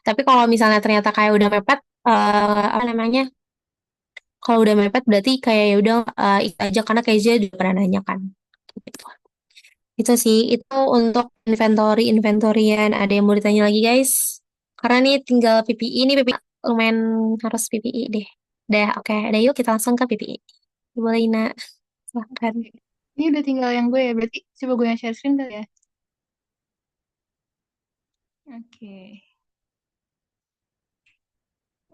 Tapi kalau misalnya ternyata kayak udah mepet, apa namanya? Kalau udah mepet berarti kayak ya udah ikut aja karena Kezia udah pernah nanya kan. Gitu. Itu sih, itu untuk inventorian. Ada yang mau ditanya lagi guys? Karena nih tinggal PPI, ini PPI lumayan harus PPI deh. Udah, oke. Udah yuk kita langsung ke PPI. Boleh, Ina. Silahkan. Oke. Ini udah tinggal yang gue ya, berarti coba gue yang share screen kali ya. Oke,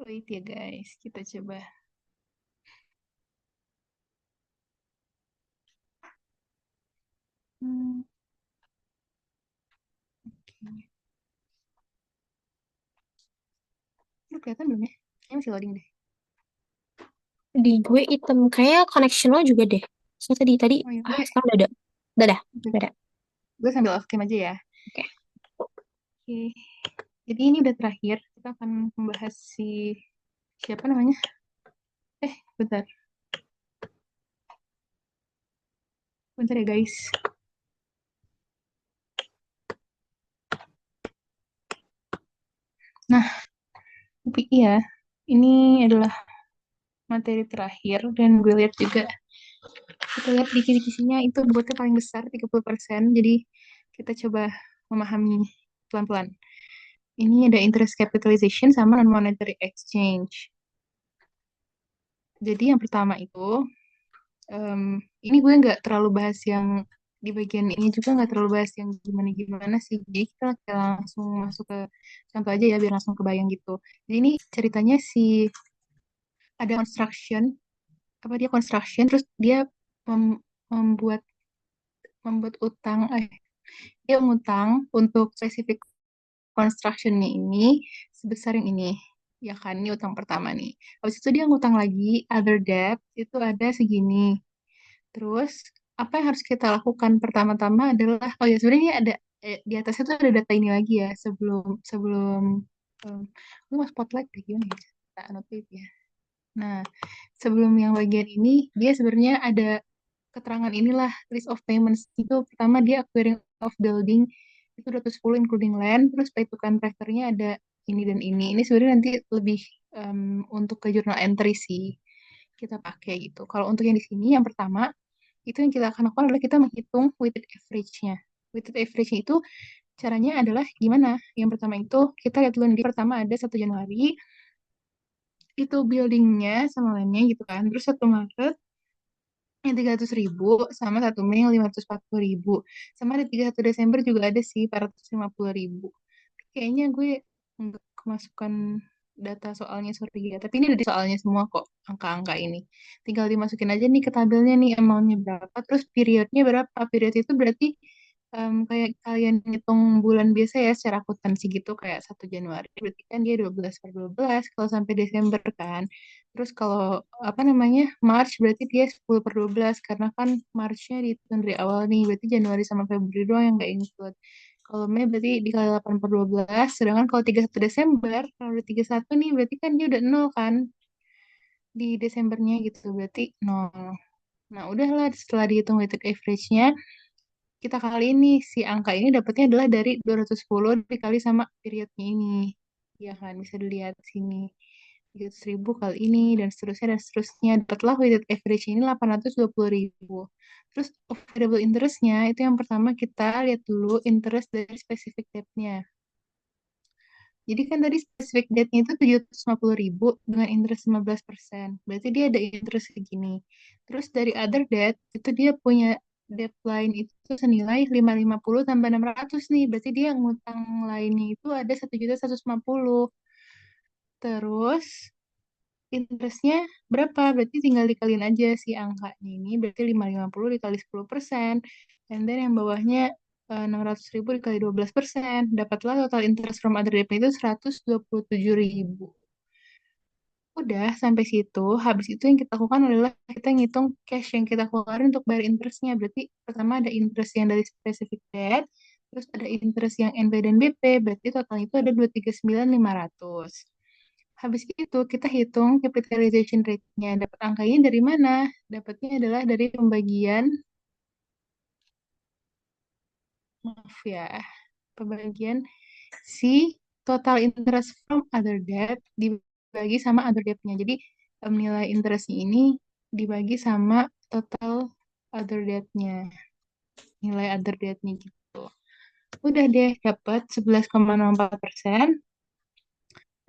wait ya guys, kita coba. Hmm, oke. Lu kelihatan belum ya? Kayaknya masih loading deh. Di gue item. Kayaknya connection lo juga deh. So, tadi. Oh iya, Sekarang udah ada. Udah dah. oke. Udah ada. Gue sambil off cam aja ya. Oke. Oke, jadi ini udah terakhir. Kita akan membahas si siapa namanya? Bentar, bentar ya guys. Nah, tapi iya, ini adalah materi terakhir dan gue lihat juga, kita lihat di kisi-kisinya itu bobotnya paling besar 30%. Jadi kita coba memahami pelan-pelan. Ini ada interest capitalization sama non-monetary exchange. Jadi yang pertama itu, ini gue nggak terlalu bahas yang di bagian ini juga nggak terlalu bahas yang gimana-gimana sih. Jadi kita kayak langsung masuk ke contoh aja ya biar langsung kebayang gitu. Jadi ini ceritanya si ada construction, apa dia construction terus dia membuat membuat utang, dia ngutang untuk spesifik constructionnya ini sebesar yang ini. Ya kan, ini utang pertama nih. Habis itu dia ngutang lagi, other debt, itu ada segini. Terus, apa yang harus kita lakukan pertama-tama adalah, oh ya sebenarnya ada, di atasnya tuh ada data ini lagi ya, sebelum, sebelum, um, lu mau spotlight deh, gimana ya? Kita annotate ya. Nah, sebelum yang bagian ini, dia sebenarnya ada keterangan inilah list of payments itu pertama dia acquiring of building itu 210 including land, terus pay to contractornya ada ini dan ini sebenarnya nanti lebih untuk ke journal entry sih kita pakai gitu. Kalau untuk yang di sini yang pertama itu yang kita akan lakukan adalah kita menghitung weighted average-nya. Weighted average-nya itu caranya adalah gimana? Yang pertama itu kita lihat dulu di pertama ada 1 Januari itu buildingnya sama lainnya gitu kan. Terus 1 Maret yang 300.000 sama 1 Mei yang 540.000 sama ada 31 Desember juga ada sih 450.000. Kayaknya gue nggak kemasukan data soalnya sorry ya, tapi ini udah di soalnya semua kok angka-angka ini. Tinggal dimasukin aja nih ke tabelnya nih amountnya berapa, terus periodnya berapa. Period itu berarti kayak kalian ngitung bulan biasa ya secara akuntansi gitu kayak 1 Januari berarti kan dia 12/12 kalau sampai Desember kan. Terus kalau apa namanya March berarti dia 10/12 karena kan Marchnya dihitung dari awal nih berarti Januari sama Februari doang yang nggak include. Kalau Mei berarti dikali 8/12, sedangkan kalau 31 Desember, kalau udah 31 nih berarti kan dia udah nol kan di Desembernya gitu, berarti nol. Nah, udahlah setelah dihitung weighted average-nya, kita kali ini si angka ini dapatnya adalah dari 210 dikali sama periodnya ini. Ya kan, bisa dilihat sini. 300.000 kali ini, dan seterusnya. Dapatlah weighted average ini 820.000. Terus variable interest-nya, itu yang pertama kita lihat dulu interest dari specific debt-nya. Jadi kan tadi specific date-nya itu 750.000 dengan interest 15%. Berarti dia ada interest segini. Terus dari other debt, itu dia punya deadline itu senilai 550 tambah 600 nih. Berarti dia ngutang lainnya itu ada 1.150. Terus interestnya berapa? Berarti tinggal dikaliin aja si angkanya ini. Berarti 550 dikali 10%. And then yang bawahnya 600.000 dikali 12%. Dapatlah total interest from other debt itu 127.000. Udah sampai situ. Habis itu yang kita lakukan adalah kita ngitung cash yang kita keluarin untuk bayar interestnya. Berarti pertama ada interest yang dari specific debt. Terus ada interest yang NP dan BP. Berarti total itu ada 239.500. Habis itu kita hitung capitalization rate-nya. Dapat angkanya dari mana? Dapatnya adalah dari pembagian, maaf ya, pembagian si total interest from other debt dibagi sama other debt-nya. Jadi nilai interestnya ini dibagi sama total other debt-nya. Nilai other debt-nya gitu. Udah deh dapat 11,04%.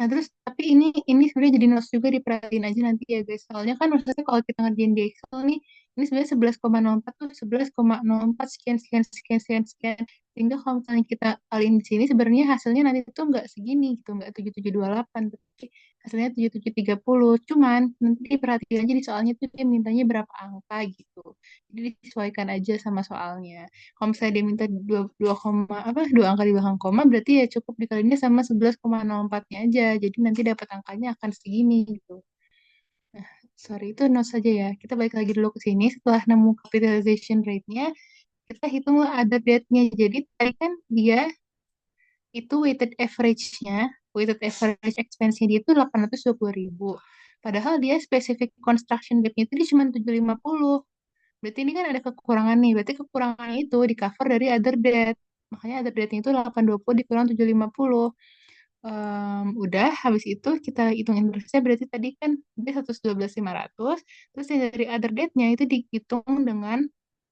Nah, terus tapi ini sebenarnya jadi notes juga diperhatiin aja nanti ya guys. Soalnya kan maksudnya kalau kita ngerjain di Excel nih, ini sebenarnya 11,04 tuh 11,04 sekian sekian sekian sekian sekian. Sehingga kalau misalnya kita kaliin di sini sebenarnya hasilnya nanti tuh nggak segini gitu, nggak 7728, tapi hasilnya 7730. Cuman nanti diperhatiin aja di soalnya tuh dia mintanya berapa angka gitu. Jadi disesuaikan aja sama soalnya. Kalau misalnya dia minta dua koma apa dua angka di belakang koma berarti ya cukup dikalinya sama 11,04-nya aja. Jadi nanti dapat angkanya akan segini gitu. Nah, sorry itu note saja ya. Kita balik lagi dulu ke sini. Setelah nemu capitalization rate-nya, kita hitung other debt-nya. Jadi tadi kan dia itu weighted average expense-nya dia itu 820.000. Padahal dia specific construction debt-nya itu dia cuma 750. Berarti ini kan ada kekurangan nih. Berarti kekurangan itu di cover dari other debt. Makanya other debt-nya itu 820 dikurang 750. Udah, habis itu kita hitung interestnya berarti tadi kan dia 112.500. Terus yang dari other debt-nya itu dihitung dengan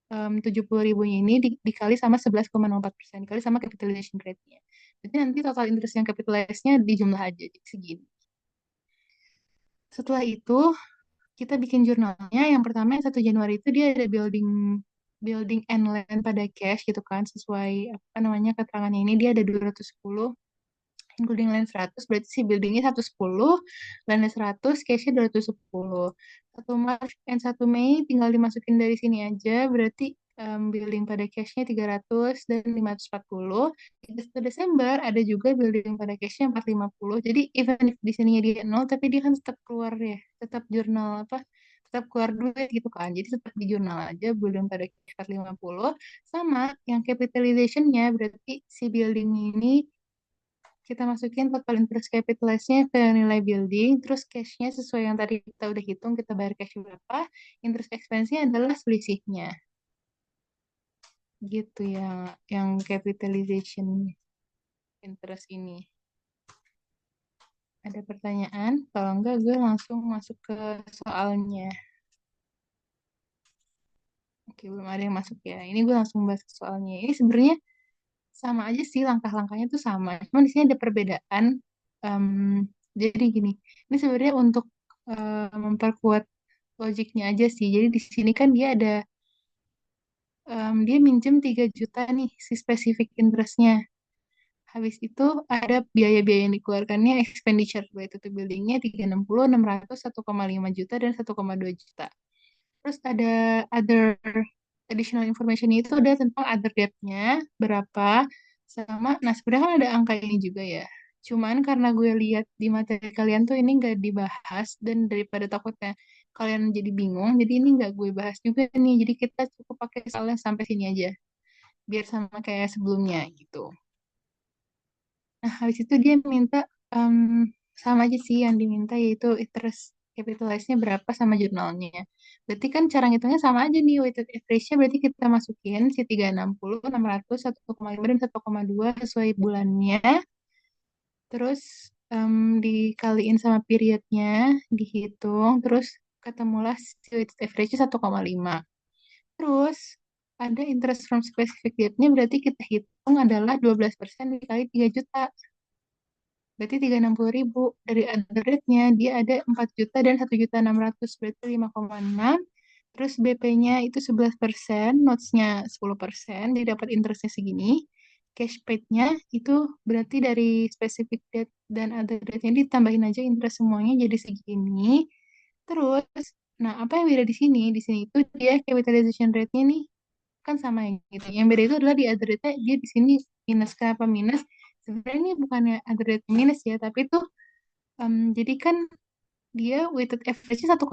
70.000-nya ini dikali sama 11,04%. Dikali sama capitalization rate-nya. Jadi nanti total interest yang capitalize-nya dijumlah aja. Jadi segini. Setelah itu kita bikin jurnalnya. Yang pertama yang 1 Januari itu dia ada building building and land pada cash gitu kan sesuai apa namanya keterangannya ini dia ada 210 including land 100 berarti si buildingnya 110 land 100 cashnya 210 1 Maret and 1 Mei tinggal dimasukin dari sini aja berarti building pada cashnya 300 dan 540 1 Desember ada juga building pada cashnya 450 jadi even if di sininya dia nol tapi dia kan tetap keluar ya tetap jurnal apa tetap keluar duit gitu kan jadi tetap di jurnal aja building pada cash 450 sama yang capitalization-nya berarti si building ini kita masukin total interest capitalize-nya ke nilai building, terus cash-nya sesuai yang tadi kita udah hitung, kita bayar cash berapa, interest expense-nya adalah selisihnya. Gitu ya, yang capitalization interest ini. Ada pertanyaan? Kalau enggak, gue langsung masuk ke soalnya. Oke, belum ada yang masuk ya. Ini gue langsung bahas ke soalnya. Ini sebenarnya sama aja sih, langkah-langkahnya tuh sama. Cuma di sini ada perbedaan. Em, jadi gini, ini sebenarnya untuk memperkuat logiknya aja sih. Jadi di sini kan dia ada dia minjem 3 juta nih si spesifik interestnya. Habis itu ada biaya-biaya yang dikeluarkannya expenditure baik itu buildingnya 360, 600, 1,5 juta dan 1,2 juta. Terus ada other additional information itu ada tentang other debt-nya berapa sama nah sebenarnya kan ada angka ini juga ya. Cuman karena gue lihat di materi kalian tuh ini nggak dibahas dan daripada takutnya kalian jadi bingung, jadi ini nggak gue bahas juga nih. Jadi kita cukup pakai soalnya sampai sini aja, biar sama kayak sebelumnya gitu. Nah, habis itu dia minta em, sama aja sih yang diminta yaitu interest capitalize-nya berapa sama jurnalnya. Berarti kan cara ngitungnya sama aja nih weighted average-nya berarti kita masukin si 360, 600, 1,5 dan 1,2 sesuai bulannya. Terus dikaliin sama periodnya, dihitung, terus ketemulah si weighted average-nya 1,5. Terus ada interest from specific date-nya berarti kita hitung adalah 12% dikali 3 juta. Berarti 360.000 dari other rate-nya dia ada 4 juta dan 1.600.000 berarti 5,6. Terus BP-nya itu 11%, notes-nya 10%, jadi dapat interestnya segini. Cash paid-nya itu berarti dari specific date dan other date-nya ditambahin aja interest semuanya jadi segini. Terus, nah apa yang beda di sini? Di sini itu dia capitalization rate-nya nih kan sama yang gitu. Yang beda itu adalah di other rate dia di sini minus. Kenapa minus? Sebenarnya ini bukannya other rate minus ya, tapi tuh jadi kan dia weighted average-nya 1,5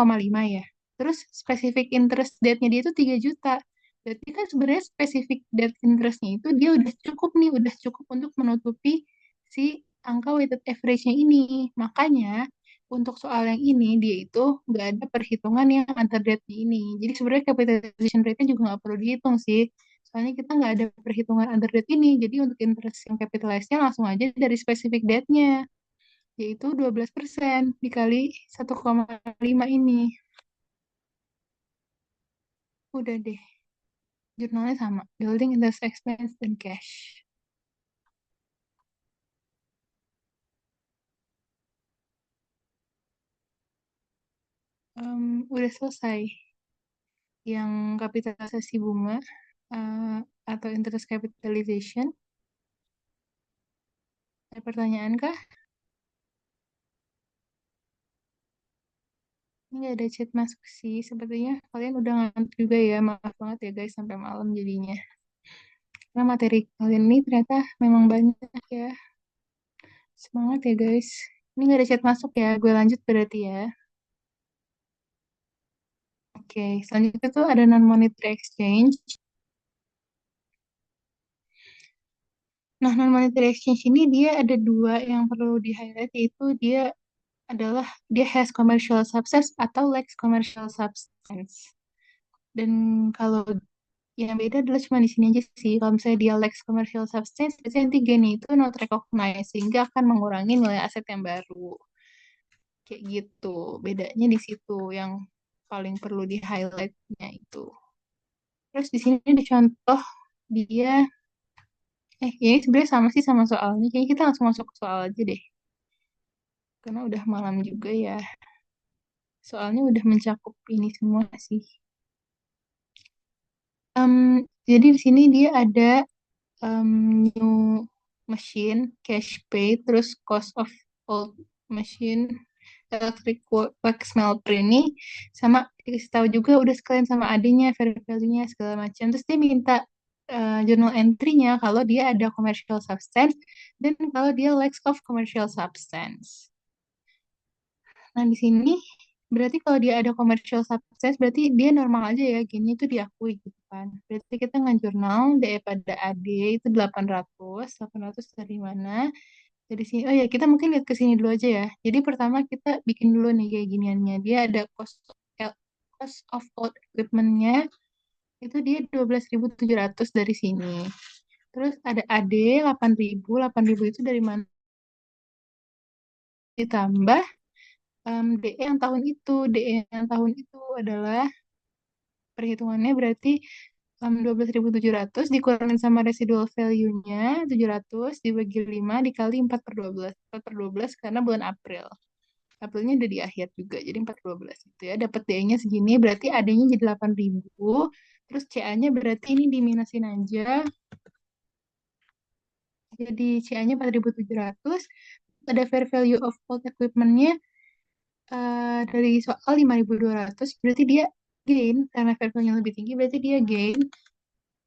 ya. Terus specific interest date-nya dia itu 3 juta. Berarti kan sebenarnya specific date interest-nya itu dia udah cukup nih, udah cukup untuk menutupi si angka weighted average-nya ini. Makanya untuk soal yang ini dia itu nggak ada perhitungan yang under date ini. Jadi sebenarnya capitalization rate-nya juga nggak perlu dihitung sih. Soalnya kita nggak ada perhitungan under date ini. Jadi untuk interest yang capitalize-nya langsung aja dari specific date-nya, yaitu 12% dikali 1,5 ini. Udah deh, jurnalnya sama. Building interest expense dan cash. Udah selesai. Yang kapitalisasi bunga eh, atau interest capitalization. Ada pertanyaan kah? Ini nggak ada chat masuk sih. Sepertinya kalian udah ngantuk juga ya. Maaf banget ya guys sampai malam jadinya. Karena materi kalian ini ternyata memang banyak ya. Semangat ya guys. Ini nggak ada chat masuk ya. Gue lanjut berarti ya. Oke, selanjutnya tuh ada non-monetary exchange. Nah, non-monetary exchange ini dia ada dua yang perlu di-highlight, yaitu dia has commercial substance atau lacks commercial substance. Dan kalau yang beda adalah cuma di sini aja sih. Kalau misalnya dia lacks commercial substance, berarti nanti gain itu not recognized, sehingga akan mengurangi nilai aset yang baru. Kayak gitu. Bedanya di situ yang paling perlu di highlightnya itu. Terus di sini ada contoh dia, ini sebenarnya sama sih sama soalnya. Kayaknya kita langsung masuk ke soal aja deh. Karena udah malam juga ya. Soalnya udah mencakup ini semua sih. Jadi di sini dia ada new machine, cash pay, terus cost of old machine, electric wax melter ini, sama dikasih tahu juga udah sekalian sama adanya, fair value-nya segala macam. Terus dia minta journal entry-nya kalau dia ada commercial substance dan kalau dia lacks of commercial substance. Nah, di sini berarti kalau dia ada commercial success, berarti dia normal aja ya, gini itu diakui gitu kan. Berarti kita nge-jurnal DE pada AD itu 800, 800 dari mana? Dari sini, oh ya kita mungkin lihat ke sini dulu aja ya. Jadi pertama kita bikin dulu nih kayak giniannya. Dia ada cost of all equipment-nya, itu dia 12.700 dari sini. Terus ada AD 8.000, 8.000 itu dari mana? Ditambah DE yang tahun itu. DE yang tahun itu adalah perhitungannya berarti 12.700 dikurangin sama residual value-nya 700 dibagi 5 dikali 4 per 12. 4 per 12 karena bulan April. Aprilnya udah di akhir juga, jadi 4 per 12 gitu ya. Dapat DE-nya segini, berarti AD-nya jadi 8.000. Terus CA-nya berarti ini diminusin aja. Jadi CA-nya 4.700. Ada fair value of old equipment-nya dari soal 5.200 berarti dia gain karena fair value-nya lebih tinggi berarti dia gain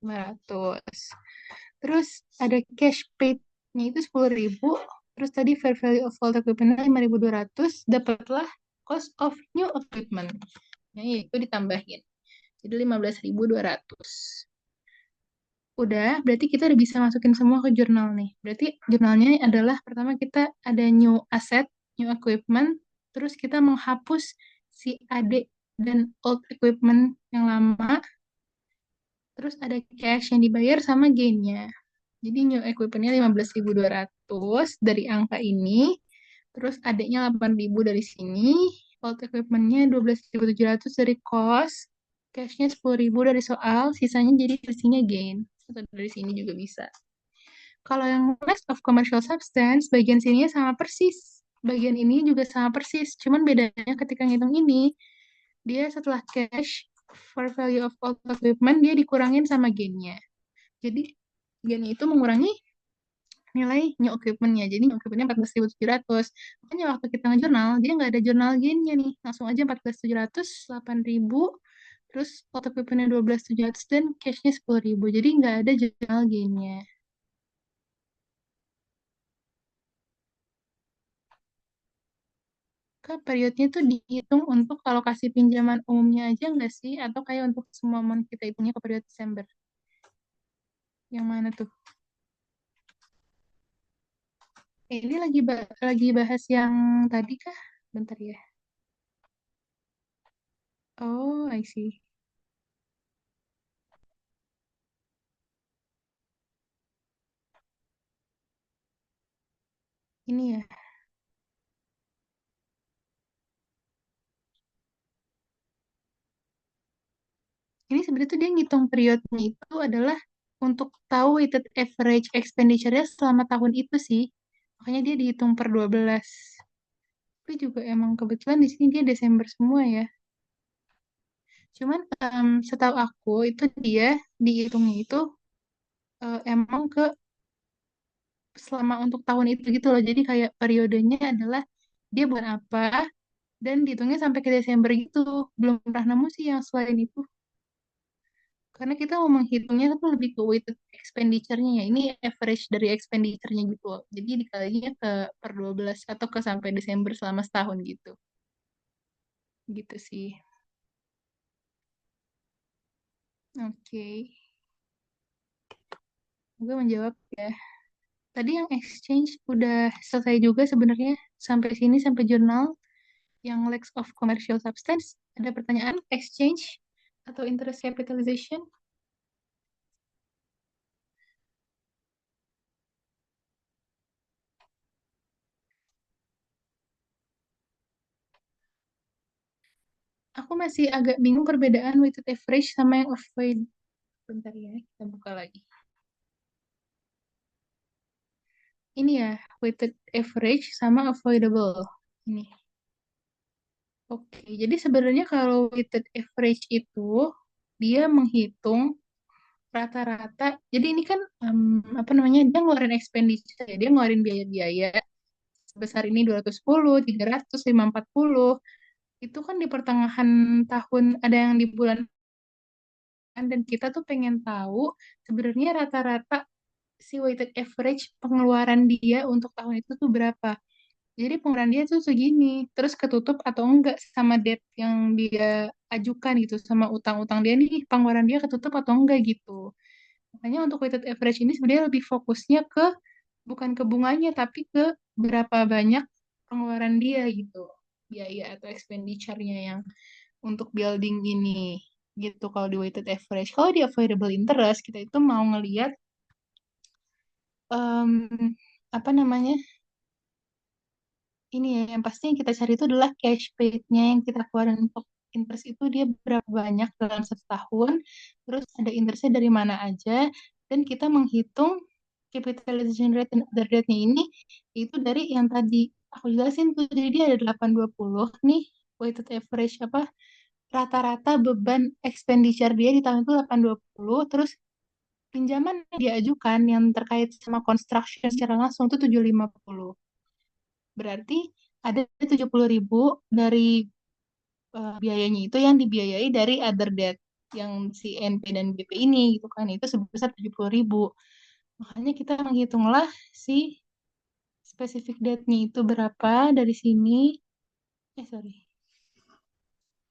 500. Terus ada cash paid-nya itu 10.000. Terus tadi fair value of old equipment 5.200 dapatlah cost of new equipment. Nah, itu ditambahin. Jadi 15.200. Udah, berarti kita udah bisa masukin semua ke jurnal nih. Berarti jurnalnya adalah pertama kita ada new asset, new equipment, terus kita menghapus si adik dan old equipment yang lama, terus ada cash yang dibayar sama gainnya. Jadi new equipment-nya 15.200 dari angka ini, terus adiknya 8.000 dari sini, old equipment-nya 12.700 dari cost, cash-nya 10.000 dari soal, sisanya jadi isinya gain. Atau dari sini juga bisa. Kalau yang rest of commercial substance, bagian sininya sama persis. Bagian ini juga sama persis. Cuman bedanya ketika ngitung ini, dia setelah cash for value of all equipment, dia dikurangin sama gain-nya. Jadi, gain itu mengurangi nilai new equipment-nya. Jadi, new equipment-nya 14.700. Makanya waktu kita ngejurnal, dia nggak ada jurnal gain-nya nih. Langsung aja 14.700, 8.000, terus all equipment-nya 12.700, dan cash-nya 10.000. Jadi, nggak ada jurnal gain-nya. Kak, periodnya tuh dihitung untuk alokasi pinjaman umumnya aja nggak sih? Atau kayak untuk semua month kita hitungnya ke periode Desember? Yang mana tuh? Ini lagi bahas yang tadi kah? Bentar ya. Oh, I see. Ini ya, ini sebenarnya tuh dia ngitung periodnya itu adalah untuk tahu weighted average expenditure-nya selama tahun itu sih. Makanya dia dihitung per 12. Tapi juga emang kebetulan di sini dia Desember semua ya. Cuman setahu aku itu dia dihitungnya itu emang ke selama untuk tahun itu gitu loh. Jadi kayak periodenya adalah dia buat apa dan dihitungnya sampai ke Desember gitu. Belum pernah nemu sih yang selain itu. Karena kita mau menghitungnya tuh lebih ke weighted expenditure-nya ya. Ini average dari expenditure-nya gitu loh. Jadi dikalinya ke per 12 atau ke sampai Desember selama setahun gitu. Gitu sih. Oke. Gue menjawab ya. Tadi yang exchange udah selesai juga sebenarnya. Sampai sini, sampai jurnal. Yang lacks of commercial substance. Ada pertanyaan? Exchange atau interest capitalization? Aku masih agak bingung perbedaan weighted average sama yang avoid. Bentar ya, kita buka lagi. Ini ya, weighted average sama avoidable. Ini. Oke, jadi sebenarnya kalau weighted average itu dia menghitung rata-rata. Jadi ini kan apa namanya? Dia ngeluarin expenditure ya, dia ngeluarin biaya-biaya sebesar ini 210, 300, 540. Itu kan di pertengahan tahun ada yang di bulan dan kita tuh pengen tahu sebenarnya rata-rata si weighted average pengeluaran dia untuk tahun itu tuh berapa. Jadi pengeluaran dia tuh segini, terus ketutup atau enggak sama debt yang dia ajukan gitu, sama utang-utang dia nih, pengeluaran dia ketutup atau enggak gitu. Makanya untuk weighted average ini sebenarnya lebih fokusnya ke bukan ke bunganya, tapi ke berapa banyak pengeluaran dia gitu, biaya atau expenditure-nya yang untuk building ini gitu kalau di weighted average. Kalau di avoidable interest, kita itu mau ngelihat em, apa namanya ini ya, yang pasti yang kita cari itu adalah cash paid-nya yang kita keluarin untuk interest itu dia berapa banyak dalam setahun, terus ada interestnya dari mana aja, dan kita menghitung capitalization rate dan other rate-nya ini itu dari yang tadi aku jelasin tuh, jadi dia ada 820 nih, weighted average apa, rata-rata beban expenditure dia di tahun itu 820, terus pinjaman yang dia ajukan yang terkait sama construction secara langsung itu 750. Berarti ada 70.000 dari biayanya itu yang dibiayai dari other debt yang si NP dan BP ini gitu kan itu sebesar 70.000. Makanya kita menghitunglah si spesifik debt-nya itu berapa dari sini. Sorry.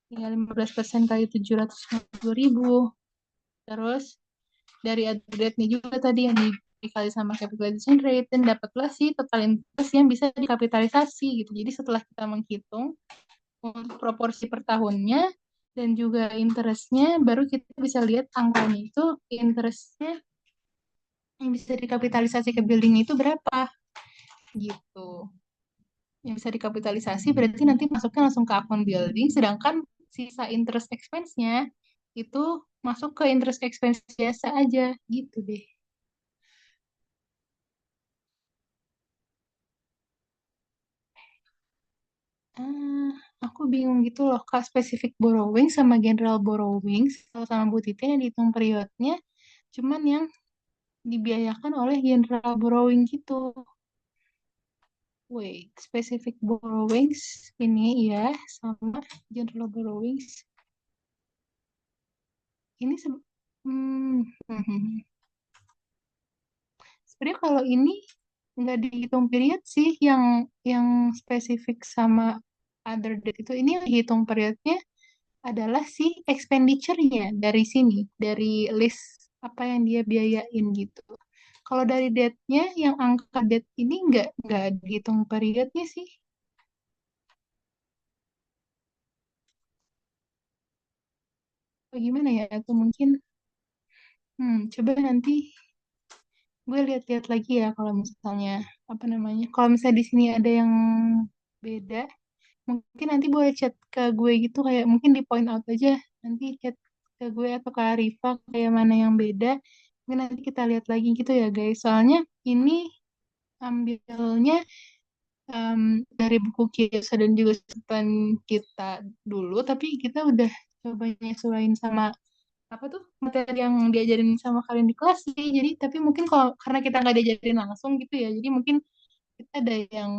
Ya 15% kali 750.000. Terus dari other debt-nya juga tadi yang dikali sama capitalization rate dan dapatlah si total interest yang bisa dikapitalisasi gitu. Jadi setelah kita menghitung untuk proporsi per tahunnya dan juga interestnya, baru kita bisa lihat angkanya itu interestnya yang bisa dikapitalisasi ke building itu berapa gitu. Yang bisa dikapitalisasi berarti nanti masuknya langsung ke akun building, sedangkan sisa interest expense-nya itu masuk ke interest expense biasa aja gitu deh. Ah, aku bingung gitu loh, Kak, specific borrowing sama general borrowings, kalau sama Bu Titin yang dihitung periodnya, cuman yang dibiayakan oleh general borrowing gitu. Wait, specific borrowings ini ya sama general borrowings. Ini sebenarnya kalau ini nggak dihitung period sih yang spesifik sama other date itu. Ini yang dihitung periodnya adalah si expenditure-nya dari sini, dari list apa yang dia biayain gitu. Kalau dari date-nya, yang angka date ini nggak dihitung periodnya sih. Atau gimana ya? Atau mungkin, coba nanti gue lihat-lihat lagi ya kalau misalnya apa namanya. Kalau misalnya di sini ada yang beda, mungkin nanti boleh chat ke gue gitu kayak mungkin di point out aja. Nanti chat ke gue atau ke Arifa kayak mana yang beda. Mungkin nanti kita lihat lagi gitu ya guys. Soalnya ini ambilnya dari buku Kiyosha dan juga Sultan kita dulu, tapi kita udah coba nyesuaiin sama apa tuh materi yang diajarin sama kalian di kelas sih. Jadi tapi mungkin kalau karena kita nggak diajarin langsung gitu ya, jadi mungkin kita ada yang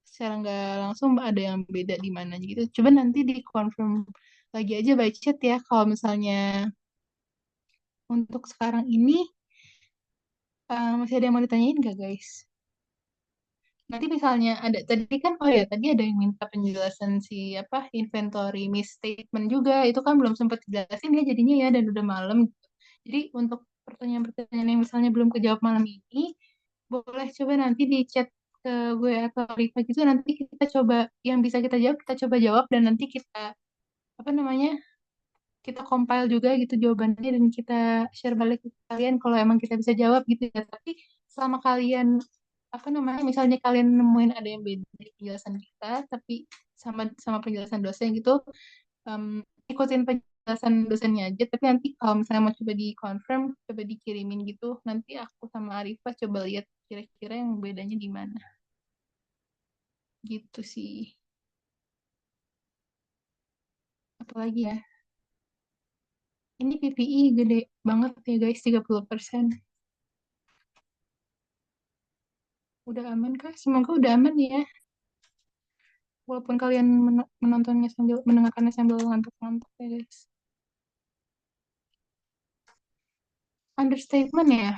secara nggak langsung ada yang beda di mana gitu. Coba nanti di confirm lagi aja by chat ya. Kalau misalnya untuk sekarang ini masih ada yang mau ditanyain nggak guys? Nanti misalnya ada tadi kan oh ya tadi ada yang minta penjelasan si apa inventory misstatement juga itu kan belum sempat dijelasin ya jadinya ya dan udah malam gitu. Jadi untuk pertanyaan-pertanyaan yang misalnya belum kejawab malam ini boleh coba nanti di chat ke gue atau Rifa gitu nanti kita coba yang bisa kita jawab kita coba jawab dan nanti kita apa namanya kita compile juga gitu jawabannya dan kita share balik ke kalian kalau emang kita bisa jawab gitu ya. Tapi selama kalian apa namanya misalnya kalian nemuin ada yang beda dari penjelasan kita tapi sama sama penjelasan dosen gitu em, ikutin penjelasan dosennya aja tapi nanti kalau misalnya mau coba di confirm coba dikirimin gitu nanti aku sama Arifah coba lihat kira-kira yang bedanya di mana gitu sih apalagi ya ini PPI gede banget ya guys 30%. Udah aman kah? Semoga udah aman ya. Walaupun kalian menontonnya sambil mendengarkannya sambil ngantuk-ngantuk ya guys. Understatement ya.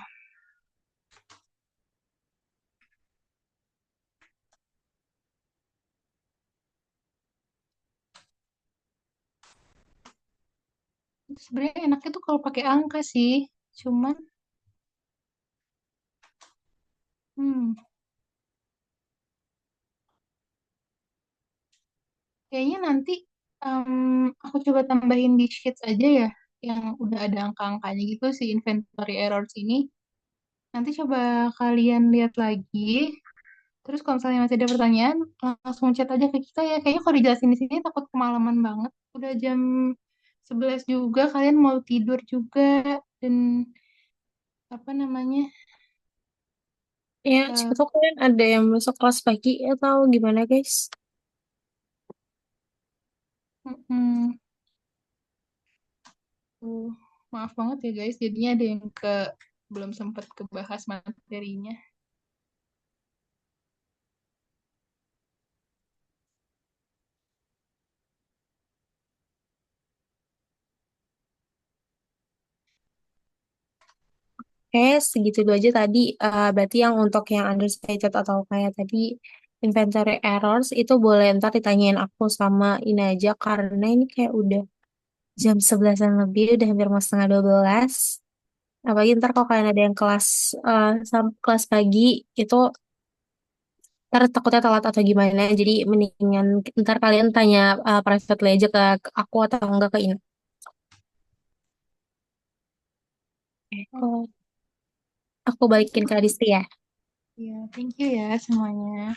Sebenarnya enaknya tuh kalau pakai angka sih. Cuman, hmm, kayaknya nanti aku coba tambahin di sheets aja ya. Yang udah ada angka-angkanya gitu si inventory errors ini. Nanti coba kalian lihat lagi. Terus kalau misalnya masih ada pertanyaan, langsung chat aja ke kita ya. Kayaknya kalau dijelasin di sini takut kemalaman banget. Udah jam 11 juga, kalian mau tidur juga. Dan apa namanya? Ya, siapa eh, tahu kalian ada yang masuk kelas pagi atau gimana, guys? mm, tuh, maaf banget ya guys, jadinya ada yang belum sempat kebahas materinya. Segitu dulu aja tadi. Berarti yang untuk yang understated atau kayak tadi inventory errors itu boleh ntar ditanyain aku sama ini aja karena ini kayak udah jam 11-an lebih, udah hampir mau setengah 12. Apalagi ntar kalau kalian ada yang kelas kelas pagi itu ntar takutnya telat atau gimana. Jadi mendingan ntar kalian tanya privately aja ke aku atau enggak ke ini. Oke, Aku balikin ke Adisti ya. ya, thank you ya semuanya.